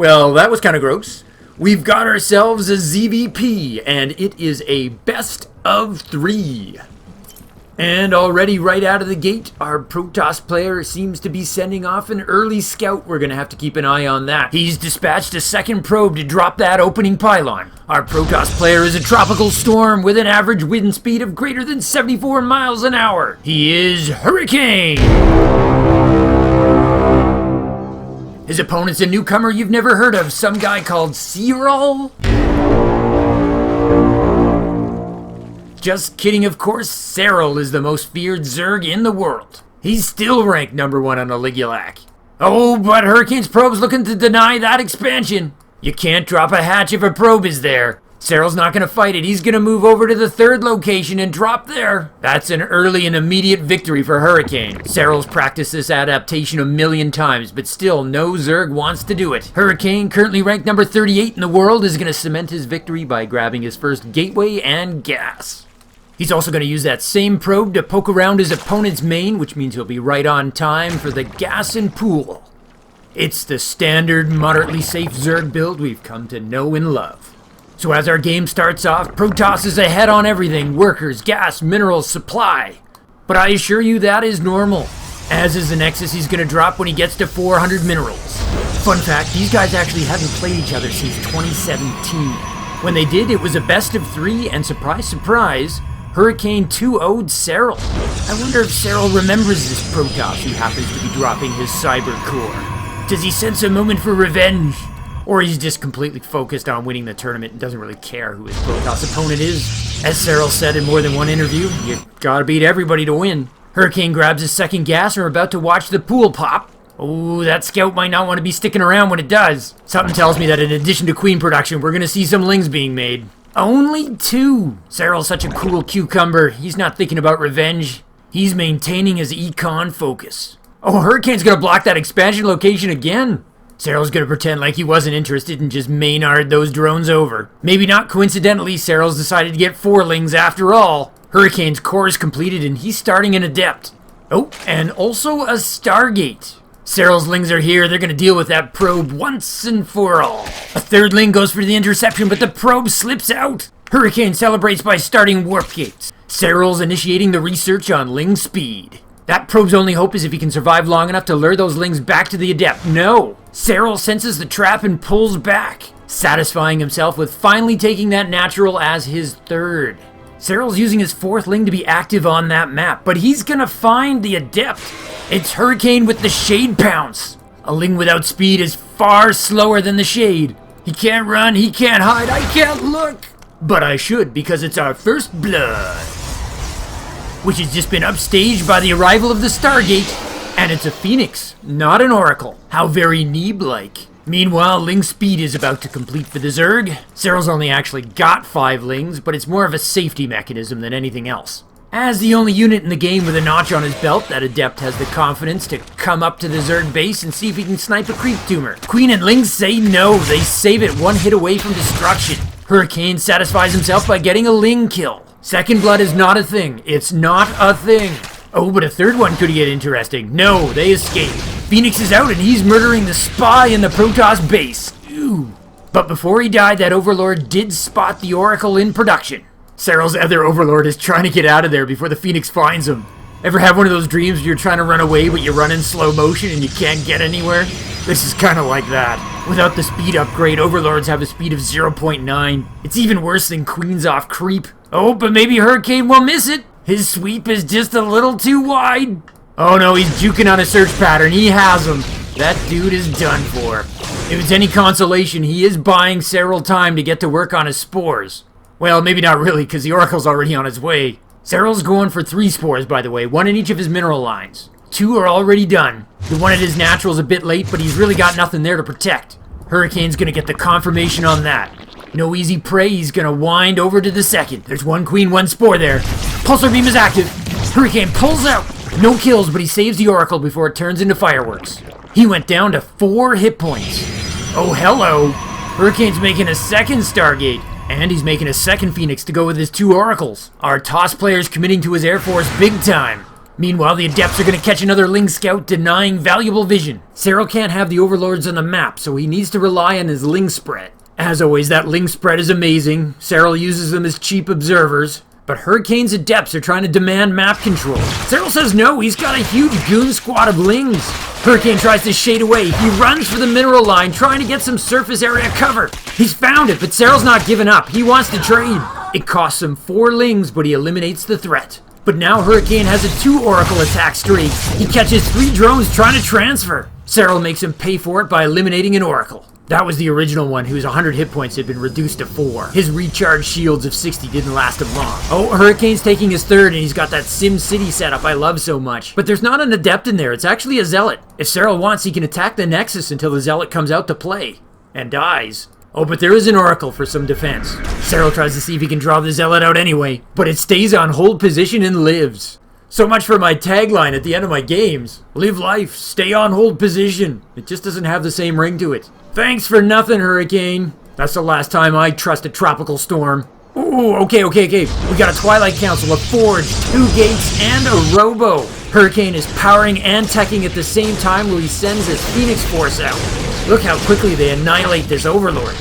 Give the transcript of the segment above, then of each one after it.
Well, that was kind of gross. We've got ourselves a ZVP, and it is a best of 3. And already right out of the gate, our Protoss player seems to be sending off an early scout. We're going to have to keep an eye on that. He's dispatched a second probe to drop that opening pylon. Our Protoss player is a tropical storm with an average wind speed of greater than 74 miles an hour. He is Hurricane! His opponent's a newcomer you've never heard of, some guy called Serral. Just kidding, of course. Serral is the most feared Zerg in the world. He's still ranked number 1 on Oligulac. Oh, but Hurricane's probe's looking to deny that expansion. You can't drop a hatch if a probe is there. Serral's not going to fight it. He's going to move over to the 3rd location and drop there. That's an early and immediate victory for Hurricane. Serral's practiced this adaptation a million times, but still no Zerg wants to do it. Hurricane, currently ranked number 38 in the world, is going to cement his victory by grabbing his first gateway and gas. He's also going to use that same probe to poke around his opponent's main, which means he'll be right on time for the gas and pool. It's the standard, moderately safe Zerg build we've come to know and love. So as our game starts off, Protoss is ahead on everything: workers, gas, minerals, supply. But I assure you that is normal, as is the Nexus he's going to drop when he gets to 400 minerals. Fun fact, these guys actually haven't played each other since 2017. When they did, it was a best of 3, and surprise, surprise, Hurricane 2-0'd Serral. I wonder if Serral remembers this Protoss who happens to be dropping his cyber core. Does he sense a moment for revenge? Or he's just completely focused on winning the tournament and doesn't really care who his Protoss opponent is. As Serral said in more than one interview, you gotta beat everybody to win. Hurricane grabs his second gas and we're about to watch the pool pop. Oh, that scout might not want to be sticking around when it does. Something tells me that in addition to queen production, we're gonna see some lings being made. Only 2! Serral's such a cool cucumber. He's not thinking about revenge. He's maintaining his econ focus. Oh, Hurricane's gonna block that expansion location again. Serral's gonna pretend like he wasn't interested and just Maynard those drones over. Maybe not coincidentally, Serral's decided to get 4 lings after all. Hurricane's core is completed and he's starting an adept. Oh, and also a Stargate. Serral's lings are here. They're gonna deal with that probe once and for all. A 3rd ling goes for the interception, but the probe slips out. Hurricane celebrates by starting warp gates. Serral's initiating the research on ling speed. That probe's only hope is if he can survive long enough to lure those lings back to the adept. No! Serral senses the trap and pulls back, satisfying himself with finally taking that natural as his 3rd. Serral's using his 4th ling to be active on that map, but he's gonna find the adept. It's Hurricane with the Shade Pounce. A ling without speed is far slower than the Shade. He can't run, he can't hide, I can't look! But I should, because it's our first blood. Which has just been upstaged by the arrival of the Stargate. And it's a Phoenix, not an Oracle. How very Neeb-like. Meanwhile, ling speed is about to complete for the Zerg. Serral's only actually got 5 lings, but it's more of a safety mechanism than anything else. As the only unit in the game with a notch on his belt, that adept has the confidence to come up to the Zerg base and see if he can snipe a creep tumor. Queen and lings say no, they save it 1 hit away from destruction. Hurricane satisfies himself by getting a ling kill. Second blood is not a thing. It's not a thing. Oh, but a 3rd one could get interesting. No, they escape. Phoenix is out and he's murdering the spy in the Protoss base. Ooh. But before he died, that Overlord did spot the Oracle in production. Serral's other Overlord is trying to get out of there before the Phoenix finds him. Ever have one of those dreams where you're trying to run away but you run in slow motion and you can't get anywhere? This is kind of like that. Without the speed upgrade, Overlords have a speed of 0.9. It's even worse than Queens off creep. Oh, but maybe Hurricane will miss it. His sweep is just a little too wide. Oh no, he's juking on a search pattern. He has him. That dude is done for. If it's any consolation, he is buying Serral time to get to work on his spores. Well, maybe not really, because the Oracle's already on his way. Serral's going for 3 spores, by the way, 1 in each of his mineral lines. 2 are already done. The one at his natural's a bit late, but he's really got nothing there to protect. Hurricane's gonna get the confirmation on that. No easy prey, he's gonna wind over to the 2nd. There's 1 queen, 1 spore there. Pulsar beam is active. Hurricane pulls out. No kills, but he saves the Oracle before it turns into fireworks. He went down to 4 hit points. Oh, hello. Hurricane's making a 2nd Stargate. And he's making a 2nd Phoenix to go with his 2 Oracles. Our TOS player's committing to his Air Force big time. Meanwhile, the Adepts are going to catch another Ling Scout, denying valuable vision. Serral can't have the Overlords on the map, so he needs to rely on his Ling spread. As always, that Ling spread is amazing. Serral uses them as cheap observers. But Hurricane's Adepts are trying to demand map control. Serral says no, he's got a huge goon squad of Lings. Hurricane tries to shade away. He runs for the mineral line, trying to get some surface area cover. He's found it, but Serral's not giving up. He wants to trade. It costs him 4 Lings, but he eliminates the threat. But now Hurricane has a 2 Oracle attack streak. He catches 3 drones trying to transfer. Serral makes him pay for it by eliminating an Oracle. That was the original one, whose 100 hit points had been reduced to 4. His recharge shields of 60 didn't last him long. Oh, Hurricane's taking his 3rd, and he's got that Sim City setup I love so much. But there's not an Adept in there, it's actually a Zealot. If Serral wants, he can attack the Nexus until the Zealot comes out to play. And dies. Oh, but there is an Oracle for some defense. Serral tries to see if he can draw the Zealot out anyway, but it stays on hold position and lives. So much for my tagline at the end of my games. Live life, stay on hold position. It just doesn't have the same ring to it. Thanks for nothing, Hurricane. That's the last time I trust a tropical storm. Ooh, okay. We got a Twilight Council, a Forge, 2 Gates, and a Robo. Hurricane is powering and teching at the same time while he sends his Phoenix Force out. Look how quickly they annihilate this Overlord.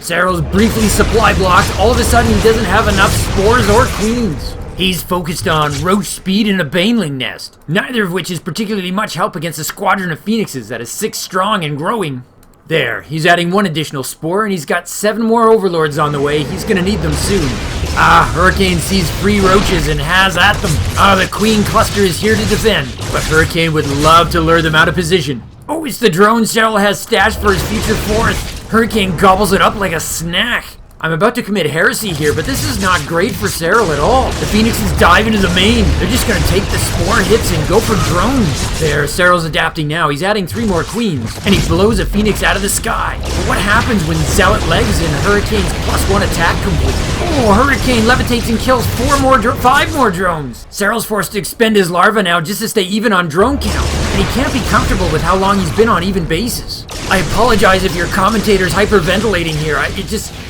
Serral's briefly supply blocked. All of a sudden he doesn't have enough spores or queens. He's focused on roach speed and a Baneling nest, neither of which is particularly much help against a squadron of Phoenixes that is 6 strong and growing. There, he's adding 1 additional spore, and he's got 7 more Overlords on the way. He's gonna need them soon. Hurricane sees 3 roaches and has at them. The Queen Cluster is here to defend, but Hurricane would love to lure them out of position. Oh, it's the drone Serral has stashed for his future 4th. Hurricane gobbles it up like a snack. I'm about to commit heresy here, but this is not great for Serral at all. The Phoenixes dive into the main. They're just gonna take the spore hits and go for drones. There, Serral's adapting now. He's adding 3 more queens, and he blows a Phoenix out of the sky. But what happens when Zealot legs and Hurricane's +1 attack complete? Oh, Hurricane levitates and kills 5 more drones. Serral's forced to expend his larva now just to stay even on drone count, and he can't be comfortable with how long he's been on even bases. I apologize if your commentator's hyperventilating here.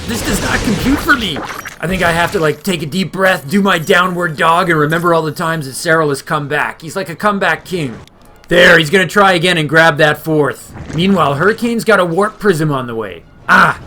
This does not compute for me. I think I have to take a deep breath, do my downward dog, and remember all the times that Serral has come back. He's like a comeback king. There, he's gonna try again and grab that 4th. Meanwhile, Hurricane's got a Warp Prism on the way.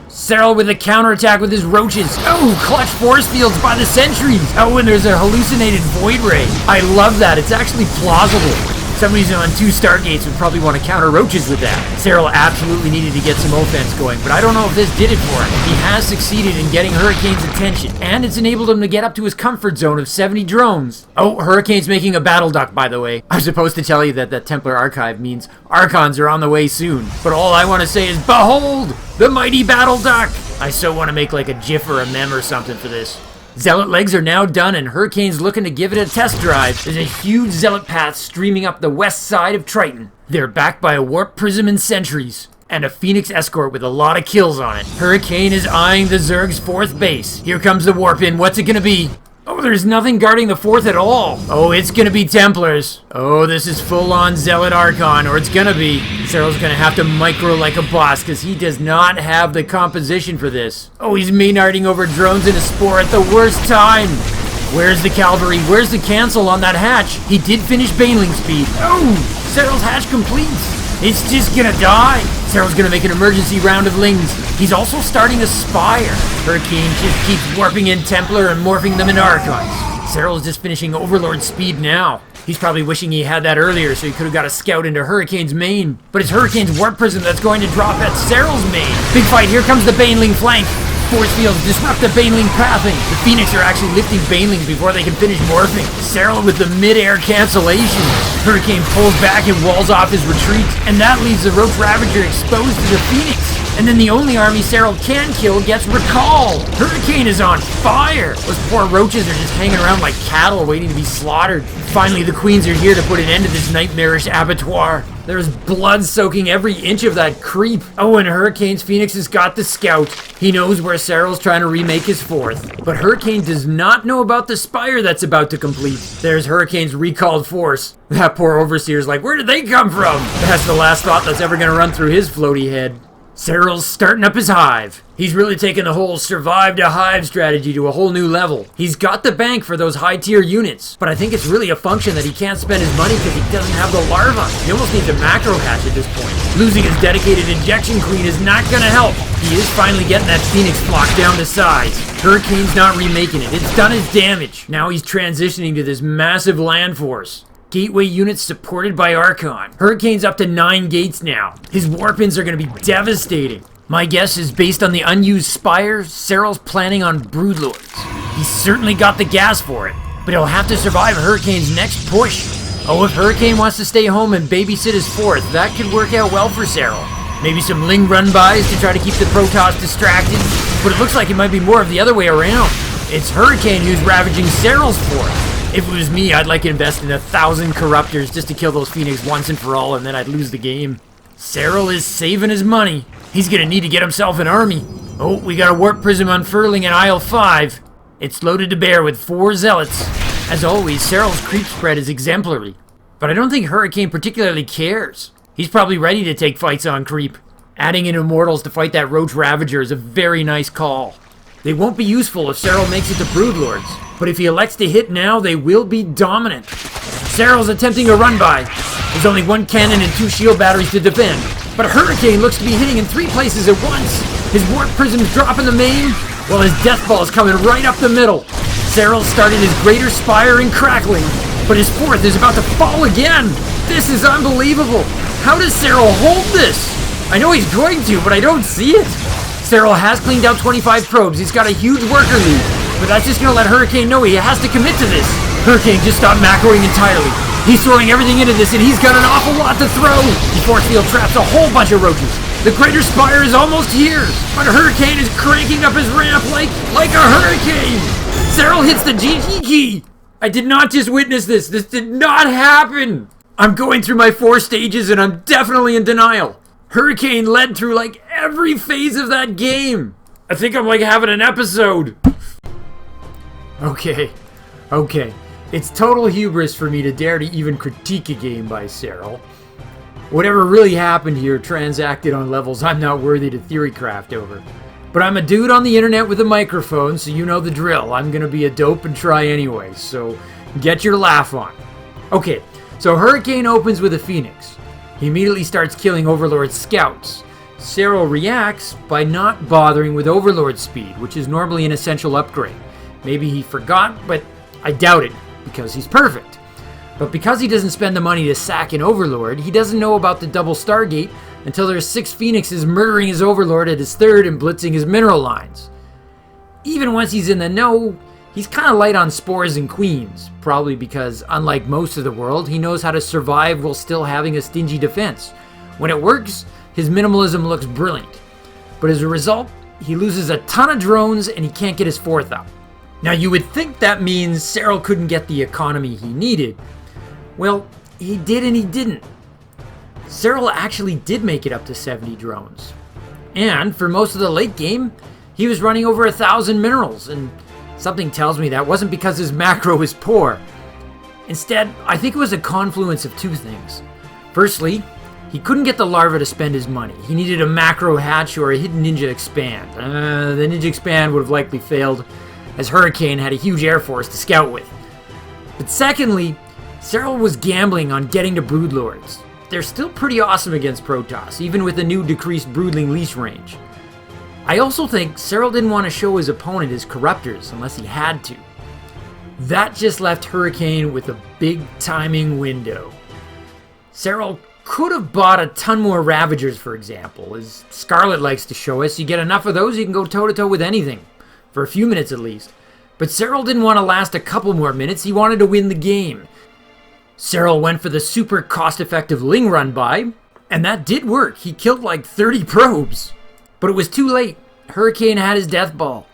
Serral with a counterattack with his roaches. Oh, clutch force fields by the sentries. Oh, and there's a hallucinated Void Ray. I love that, it's actually plausible. Somebody's on 2 Stargates would probably want to counter roaches with that. Serral absolutely needed to get some offense going, but I don't know if this did it for him. He has succeeded in getting Hurricane's attention, and it's enabled him to get up to his comfort zone of 70 drones. Oh, Hurricane's making a battle duck, by the way. I was supposed to tell you that that Templar Archive means Archons are on the way soon, but all I want to say is, behold, the mighty battle duck! I so want to make like a GIF or a meme or something for this. Zealot legs are now done, and Hurricane's looking to give it a test drive. There's a huge Zealot path streaming up the west side of Triton. They're backed by a Warp Prism and sentries, and a Phoenix escort with a lot of kills on it. Hurricane is eyeing the Zerg's 4th base. Here comes the warp in. What's it gonna be? Oh, there's nothing guarding the 4th at all. Oh, it's gonna be Templars. Oh, this is full-on Zealot Archon, or it's gonna be. Serral's gonna have to micro like a boss, because he does not have the composition for this. Oh, he's maynarding over drones in a spore at the worst time. Where's the cavalry? Where's the cancel on that hatch? He did finish Baneling speed. Oh, Serral's hatch completes. It's just gonna die. Serral's gonna make an emergency round of Lings. He's also starting a Spire. Hurricane just keeps warping in Templar and morphing them into Archons. Serral's just finishing Overlord speed now. He's probably wishing he had that earlier so he could have got a scout into Hurricane's main. But it's Hurricane's Warp Prism that's going to drop at Serral's main. Big fight, here comes the Baneling flank. Force fields disrupt the Baneling pathing. The Phoenix are actually lifting Baneling before they can finish morphing. Serral with the mid-air cancellation. Hurricane pulls back and walls off his retreat, and that leaves the Roach Ravager exposed to the Phoenix. And then the only army Serral can kill gets recalled. Hurricane is on fire. Those poor roaches are just hanging around like cattle waiting to be slaughtered. Finally, the queens are here to put an end to this nightmarish abattoir. There's blood soaking every inch of that creep. Oh, and Hurricane's Phoenix has got the scout. He knows where Serral's trying to remake his 4th. But Hurricane does not know about the Spire that's about to complete. There's Hurricane's recalled force. That poor Overseer's like, where did they come from? That's the last thought that's ever gonna run through his floaty head. Serral's starting up his hive. He's really taken the whole survive to hive strategy to a whole new level. He's got the bank for those high tier units, but I think it's really a function that he can't spend his money because he doesn't have the larva. He almost needs a macro hatch at this point. Losing his dedicated injection queen is not gonna help. He is finally getting that phoenix flock down to size. Hurricane's not remaking it. It's done his damage. Now he's transitioning to this massive land force. Gateway units supported by Archon. Hurricane's up to 9 gates now. His warp-ins are going to be devastating. My guess is based on the unused spire, Serral's planning on broodlords. He's certainly got the gas for it, but he'll have to survive Hurricane's next push. Oh, if Hurricane wants to stay home and babysit his fourth, that could work out well for Serral. Maybe some Ling run-bys to try to keep the Protoss distracted, but it looks like it might be more of the other way around. It's Hurricane who's ravaging Serral's fourth. If it was me, I'd like to invest in 1,000 corruptors just to kill those Phoenix once and for all, and then I'd lose the game. Serral is saving his money. He's gonna need to get himself an army. Oh, we got a warp prism unfurling in aisle 5. It's loaded to bear with 4 zealots. As always, Serral's creep spread is exemplary. But I don't think Hurricane particularly cares. He's probably ready to take fights on creep. Adding in Immortals to fight that Roach Ravager is a very nice call. They won't be useful if Serral makes it to Broodlords, but if he elects to hit now, they will be dominant. Serral's attempting a run-by. There's only 1 cannon and 2 shield batteries to defend, but Hurricane looks to be hitting in 3 places at once. His warp prisms drop in the main, while his death ball is coming right up the middle. Serral started his greater spire in crackling, but his fourth is about to fall again. This is unbelievable. How does Serral hold this? I know he's going to, but I don't see it. Serral has cleaned out 25 probes. He's got a huge worker lead, but that's just going to let Hurricane know he has to commit to this. Hurricane just stopped macroing entirely. He's throwing everything into this, and he's got an awful lot to throw. He force field traps a whole bunch of roaches. The Greater Spire is almost here, but Hurricane is cranking up his ramp like a hurricane. Serral hits the GG key. I did not just witness this. This did not happen. I'm going through my 4 stages, and I'm definitely in denial. Hurricane led through like every phase of that game. I think I'm like having an episode. Okay. It's total hubris for me to dare to even critique a game by Serral. Whatever really happened here transacted on levels I'm not worthy to theorycraft over. But I'm a dude on the internet with a microphone, so you know the drill. I'm gonna be a dope and try anyway, so get your laugh on. Okay, so Hurricane opens with a Phoenix. He immediately starts killing Overlord's scouts. Serral reacts by not bothering with Overlord speed, which is normally an essential upgrade. Maybe he forgot, but I doubt it, because he's perfect. But because he doesn't spend the money to sack an Overlord, he doesn't know about the double Stargate until there's 6 Phoenixes murdering his Overlord at his third and blitzing his mineral lines. Even once he's in the know, he's kind of light on spores and queens, probably because, unlike most of the world, he knows how to survive while still having a stingy defense. When it works, his minimalism looks brilliant. But as a result, he loses a ton of drones and he can't get his fourth up. Now you would think that means Serral couldn't get the economy he needed. Well, he did and he didn't. Serral actually did make it up to 70 drones. And for most of the late game, he was running over 1,000 minerals, and something tells me that wasn't because his macro was poor. Instead, I think it was a confluence of 2 things. Firstly, he couldn't get the larva to spend his money. He needed a macro hatch or a hidden ninja expand. The ninja expand would have likely failed, as Hurricane had a huge air force to scout with. But secondly, Serral was gambling on getting to Broodlords. They're still pretty awesome against Protoss, even with the new decreased Broodling leash range. I also think Serral didn't want to show his opponent his corruptors unless he had to. That just left Hurricane with a big timing window. Serral could have bought a ton more Ravagers, for example. As Scarlet likes to show us, you get enough of those, you can go toe-to-toe with anything. For a few minutes at least. But Serral didn't want to last a couple more minutes, he wanted to win the game. Serral went for the super cost-effective Ling run-by, and that did work. He killed like 30 probes. But it was too late. Hurricane had his death ball.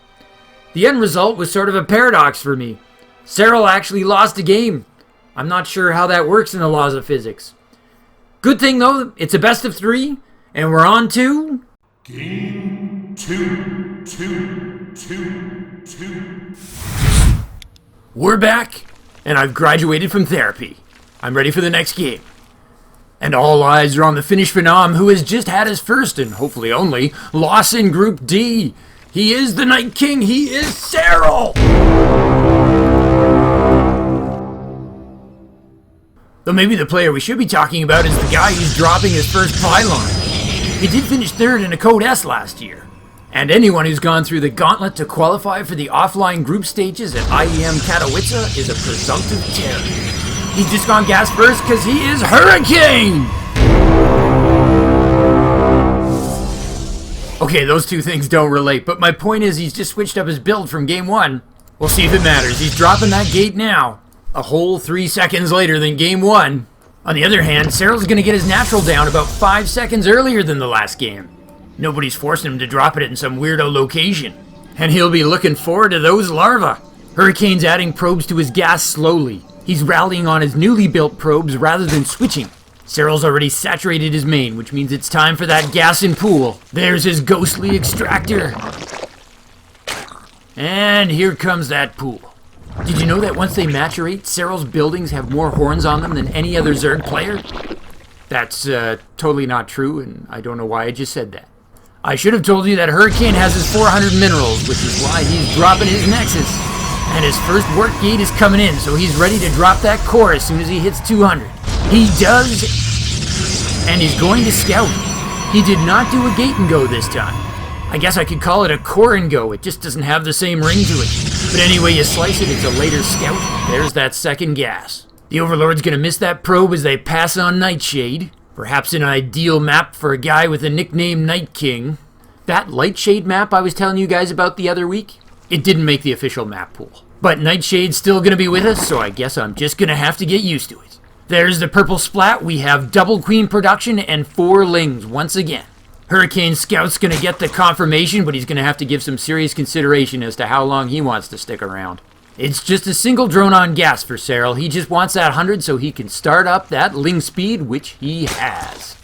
The end result was sort of a paradox for me. Serral actually lost the game. I'm not sure how that works in the laws of physics. Good thing though, it's a best of 3, and we're on to... Game 2. We're back, and I've graduated from therapy. I'm ready for the next game. And all eyes are on the Finnish Phenom, who has just had his first, and hopefully only, loss in Group D. He is the Night King, he is Serral! Though maybe the player we should be talking about is the guy who's dropping his first pylon. He did finish third in a Code S last year. And anyone who's gone through the gauntlet to qualify for the offline group stages at IEM Katowice is a presumptive terror. He's just gone gas first because he is Hurricane! Okay, those two things don't relate, but my point is he's just switched up his build from game 1. We'll see if it matters. He's dropping that gate now, a whole 3 seconds later than game 1. On the other hand, Serral's gonna get his natural down about 5 seconds earlier than the last game. Nobody's forcing him to drop it in some weirdo location. And he'll be looking forward to those larvae. Hurricane's adding probes to his gas slowly. He's rallying on his newly built probes rather than switching. Serral's already saturated his main, which means it's time for that gas and pool. There's his ghostly extractor. And here comes that pool. Did you know that once they maturate, Serral's buildings have more horns on them than any other Zerg player? That's totally not true, and I don't know why I just said that. I should have told you that Hurricane has his 400 minerals, which is why he's dropping his Nexus. And his first work gate is coming in, so he's ready to drop that core as soon as he hits 200. He does, and he's going to scout. He did not do a gate and go this time. I guess I could call it a core and go, it just doesn't have the same ring to it. But anyway you slice it, it's a later scout. There's that second gas. The Overlord's gonna miss that probe as they pass on Nightshade. Perhaps an ideal map for a guy with a nickname Night King. That Lightshade map I was telling you guys about the other week, it didn't make the official map pool. But Nightshade's still gonna be with us, so I guess I'm just gonna have to get used to it. There's the purple splat, we have double queen production and 4 lings once again. Hurricane Scout's gonna get the confirmation, but he's gonna have to give some serious consideration as to how long he wants to stick around. It's just a single drone on gas for Serral. He just wants that 100 so he can start up that ling speed, which he has.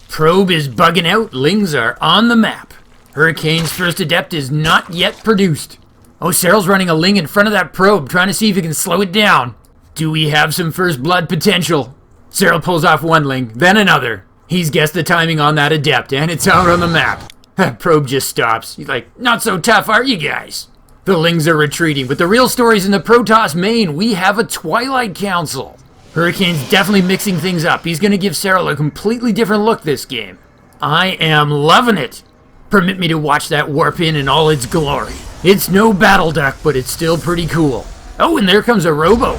Probe is bugging out, lings are on the map. Hurricane's first adept is not yet produced. Oh, Serral's running a ling in front of that probe, trying to see if he can slow it down. Do we have some first blood potential? Serral pulls off one ling, then another. He's guessed the timing on that adept, and it's out on the map. That probe just stops. He's like, not so tough, are you guys? The lings are retreating, but the real story's in the Protoss main. We have a Twilight Council. Hurricane's definitely mixing things up. He's going to give Serral a completely different look this game. I am loving it. Permit me to watch that warp in all its glory. It's no battle duck, but it's still pretty cool. Oh, and there comes a robo.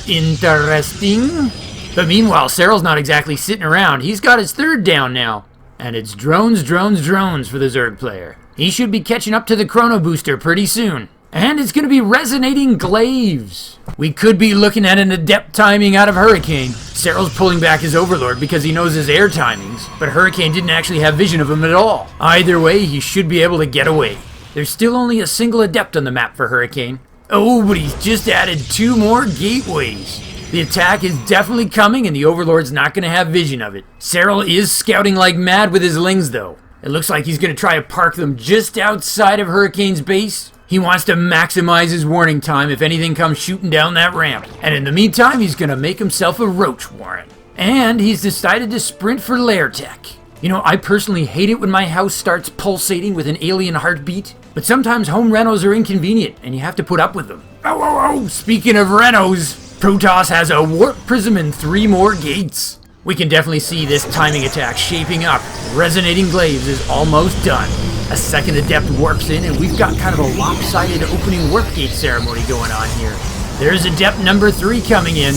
Interesting. But meanwhile, Serral's not exactly sitting around. He's got his third down now. And it's drones, drones, drones for the Zerg player. He should be catching up to the Chrono Booster pretty soon. And it's going to be resonating glaives. We could be looking at an adept timing out of Hurricane. Serral's pulling back his Overlord because he knows his air timings, but Hurricane didn't actually have vision of him at all. Either way, he should be able to get away. There's still only a single adept on the map for Hurricane. Oh, but he's just added 2 more gateways. The attack is definitely coming and the Overlord's not going to have vision of it. Serral is scouting like mad with his lings though. It looks like he's going to try to park them just outside of Hurricane's base. He wants to maximize his warning time if anything comes shooting down that ramp. And in the meantime, he's going to make himself a roach warren. And he's decided to sprint for lair tech. You know, I personally hate it when my house starts pulsating with an alien heartbeat. But sometimes home renos are inconvenient and you have to put up with them. Oh, speaking of renos, Protoss has a warp prism and 3 more gates. We can definitely see this timing attack shaping up. Resonating Glaives is almost done. A second adept warps in and we've got kind of a lopsided opening warp gate ceremony going on here. There's adept number 3 coming in,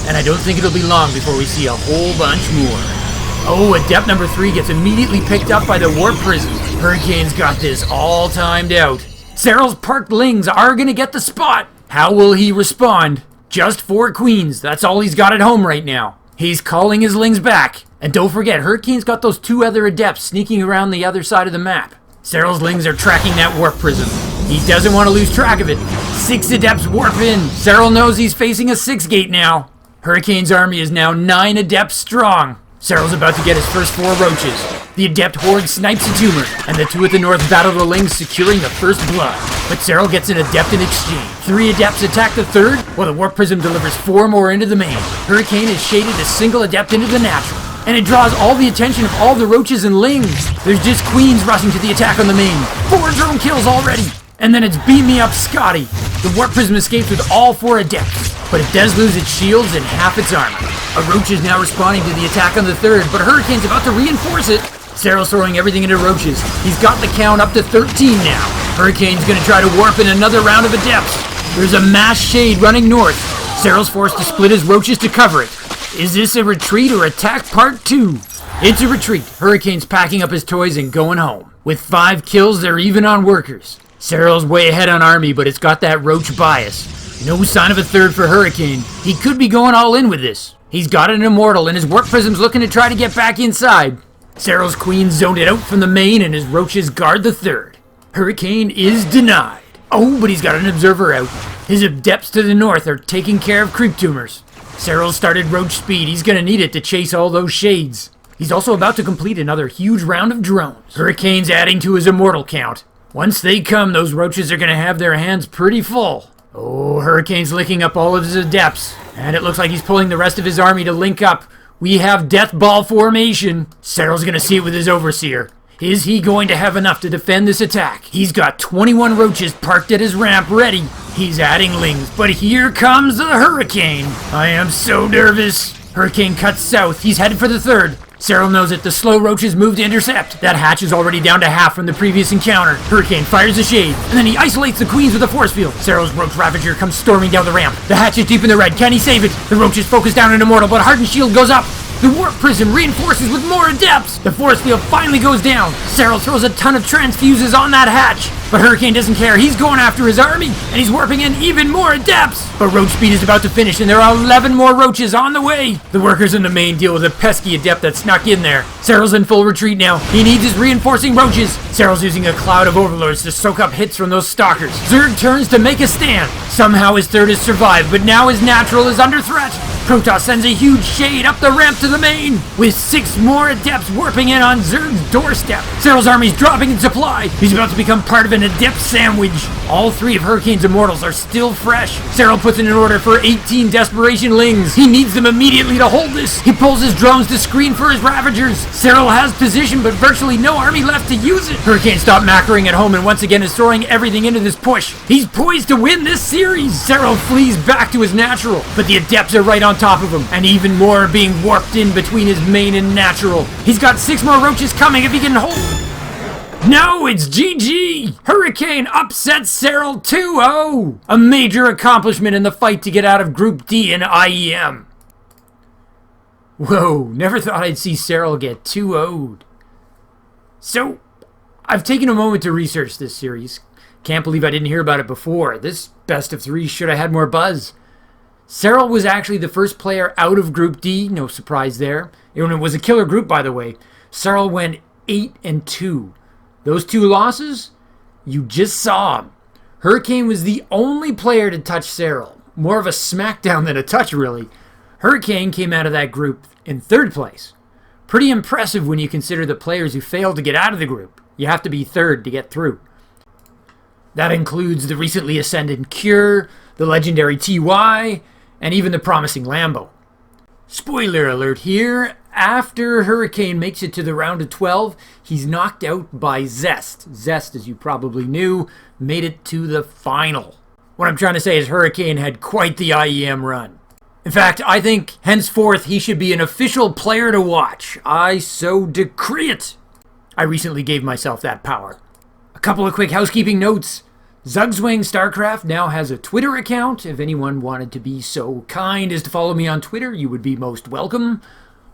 and I don't think it'll be long before we see a whole bunch more. Oh, adept number 3 gets immediately picked up by the warp prism. Hurricane's got this all timed out. Serral's parked lings are gonna get the spot. How will he respond? Just 4 queens, that's all he's got at home right now. He's calling his lings back. And don't forget, Hurricane's got those 2 other adepts sneaking around the other side of the map. Serral's lings are tracking that warp prism. He doesn't want to lose track of it. 6 adepts warp in. Serral knows he's facing a 6 gate now. Hurricane's army is now 9 adepts strong. Serral's about to get his first 4 roaches. The adept horde snipes a tumor, and the 2 at the north battle the lings, securing the first blood. But Serral gets an adept in exchange. 3 adepts attack the third, while the warp prism delivers 4 more into the main. Hurricane has shaded a single adept into the natural. and it draws all the attention of all the roaches and lings. There's just queens rushing to the attack on the main. 4 drone kills already. And then it's beat me up Scotty. The warp prism escapes with all 4 adepts, but it does lose its shields and half its armor. A roach is now responding to the attack on the 3rd, but Hurricane's about to reinforce it. Serral's throwing everything into roaches. He's got the count up to 13 now. Hurricane's gonna try to warp in another round of adepts. There's a mass shade running north. Serral's forced to split his roaches to cover it. Is this a retreat or attack part 2? It's a retreat. Hurricane's packing up his toys and going home. With 5 kills, they're even on workers. Serral's way ahead on army, but it's got that roach bias. No sign of a 3rd for Hurricane. He could be going all in with this. He's got an immortal, and his warp prism's looking to try to get back inside. Serral's queen zoned it out from the main, and his roaches guard the 3rd. Hurricane is denied. Oh, but he's got an observer out. His adepts to the north are taking care of creep tumors. Serral started roach speed. He's gonna need it to chase all those shades. He's also about to complete another huge round of drones. Hurricane's adding to his immortal count. Once they come, those roaches are gonna have their hands pretty full. Oh, Hurricane's licking up all of his adepts. And it looks like he's pulling the rest of his army to link up. We have death ball formation. Serral's gonna see it with his overseer. Is he going to have enough to defend this attack? He's got 21 roaches parked at his ramp ready. He's adding lings, but here comes the Hurricane. I am so nervous. Hurricane cuts south. He's headed for the 3rd. Serral knows it. The slow roaches move to intercept. That hatch is already down to half from the previous encounter. Hurricane fires a shade, and then he isolates the queens with a force field. Serral's roach ravager comes storming down the ramp. The hatch is deep in the red. Can he save it? The roach is focused down an immortal, but hardened shield goes up. The warp prism reinforces with more adepts. The force field finally goes down. Serral throws a ton of transfuses on that hatch, but Hurricane doesn't care. He's going after his army, and he's warping in even more adepts. But roach speed is about to finish, and there are 11 more roaches on the way. The workers in the main deal with a pesky adept that snuck in there. Serral's in full retreat now. He needs his reinforcing roaches. Serral's using a cloud of overlords to soak up hits from those stalkers. Zerg turns to make a stand. Somehow his 3rd has survived, but now his natural is under threat. Protoss sends a huge shade up the ramp to the main, with 6 more adepts warping in on Zerg's doorstep. Serral's army's dropping in supply. He's about to become part of an adept sandwich. All 3 of Hurricane's immortals are still fresh. Serral puts in an order for 18 desperation lings. He needs them immediately to hold this. He pulls his drones to screen for his ravagers. Serral has position, but virtually no army left to use it. Hurricane stopped macroing at home and once again is throwing everything into this push. He's poised to win this series. Serral flees back to his natural, but the adepts are right on top of him, and even more are being warped in between his main and natural. He's got 6 more roaches coming if he can hold. No, it's GG! Hurricane upsets Serral 2-0! A major accomplishment in the fight to get out of Group D in IEM. Whoa, never thought I'd see Serral get 2-0'd. So, I've taken a moment to research this series. Can't believe I didn't hear about it before. This best of 3 should have had more buzz. Serral was actually the first player out of Group D, no surprise there. It was a killer group, by the way. Serral went 8-2. Those 2 losses, you just saw them. Hurricane was the only player to touch Serral. More of a smackdown than a touch, really. Hurricane came out of that group in 3rd place. Pretty impressive when you consider the players who failed to get out of the group. You have to be 3rd to get through. That includes the recently ascended Cure, the legendary TY, and even the promising Lambo. Spoiler alert here, after Hurricane makes it to the round of 12, he's knocked out by Zest. Zest, as you probably knew, made it to the final. What I'm trying to say is Hurricane had quite the IEM run. In fact, I think henceforth he should be an official player to watch. I so decree it. I recently gave myself that power. A couple of quick housekeeping notes. Zugzwang Starcraft now has a Twitter account. If anyone wanted to be so kind as to follow me on Twitter, you would be most welcome.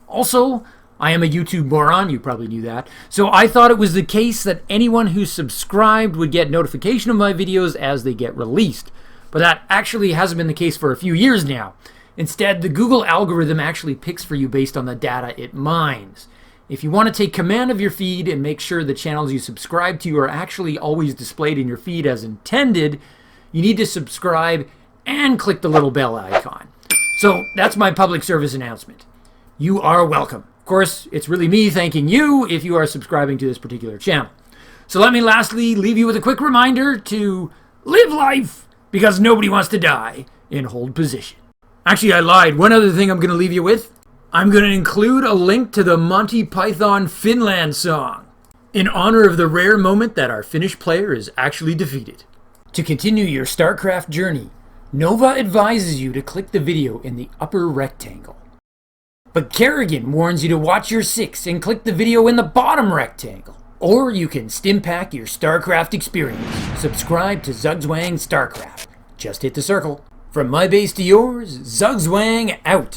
Also, I am a YouTube moron, you probably knew that. So I thought it was the case that anyone who subscribed would get notification of my videos as they get released. But that actually hasn't been the case for a few years now. Instead, the Google algorithm actually picks for you based on the data it mines. If you want to take command of your feed and make sure the channels you subscribe to are actually always displayed in your feed as intended, you need to subscribe and click the little bell icon. So that's my public service announcement. You are welcome. Of course, it's really me thanking you if you are subscribing to this particular channel. So let me lastly leave you with a quick reminder to live life, because nobody wants to die in hold position. Actually, I lied. One other thing I'm going to leave you with. I'm going to include a link to the Monty Python Finland song, in honor of the rare moment that our Finnish player is actually defeated. To continue your StarCraft journey, Nova advises you to click the video in the upper rectangle. But Kerrigan warns you to watch your 6 and click the video in the bottom rectangle. Or you can stimpack your StarCraft experience. Subscribe to Zugzwang StarCraft. Just hit the circle. From my base to yours, Zugzwang out.